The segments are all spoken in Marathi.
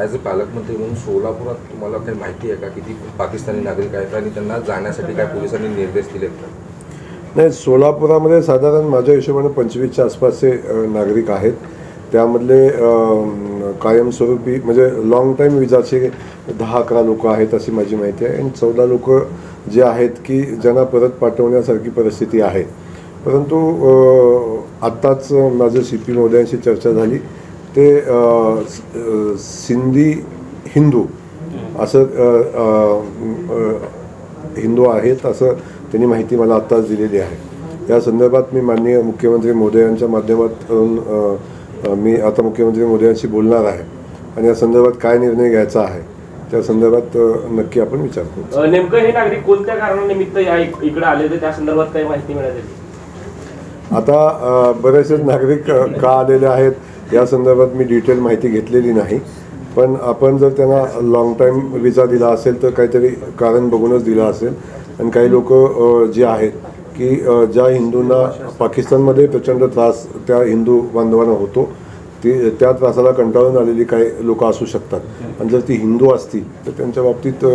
ॲज अ पालकमंत्री म्हणून सोलापुरात तुम्हाला काही माहिती आहे का किती पाकिस्तानी नागरिक आहेत आणि त्यांना जाण्यासाठी काय पोलिसांनी निर्देश दिलेत का? नाही, सोलापुरामध्ये साधारण माझ्या हिशोबाने 25च्या आसपासचे नागरिक आहेत. त्यामधले कायमस्वरूपी म्हणजे लॉंग टाईम विजाचे 10-11 लोक आहेत अशी माझी माहिती आहे. आणि 14 लोक जे आहेत की ज्यांना परत पाठवण्यासारखी परिस्थिती आहे. परंतु आत्ताच माझं CP महोदयांशी चर्चा झाली. ते सिंधी हिंदू असं हिंदू आहेत असं त्यांनी माहिती मला आत्ताच दिलेली आहे. या संदर्भात मी माननीय मुख्यमंत्री महोदयांच्या माध्यमातून मी आता मुख्यमंत्री महोदयांशी बोलणार आहे आणि या संदर्भात काय निर्णय घ्यायचा आहे त्या संदर्भात नक्की आपण विचार करू. नेमकं हे नागरिक कोणत्या कारणानिमित्त या इकडे आले होते त्या संदर्भात काही माहिती मिळाली? आता बरेचसे नागरिक का आलेले आहेत या संदर्भात मी डिटेल माहिती घेतलेली नाही. पण आपण जर त्यांना लॉंग टाईम विजा दिला असेल तर काहीतरी कारण बघूनच दिला असेल. आणि काही लोक जे आहेत की ज्या हिंदूंना पाकिस्तानमध्ये प्रचंड त्रास त्या हिंदू बांधवांना होतो त्या त्रासाला कंटाळून आलेली काही लोक असू शकतात. आणि जर ती हिंदू असतील तर त्यांच्या बाबतीत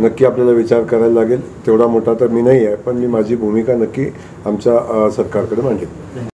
नक्की आपल्याला विचार करायला लागेल. तेवढा मोठा तर मी नाही आहे पण मी माझी भूमिका नक्की आमच्या सरकारकडे मांडेन.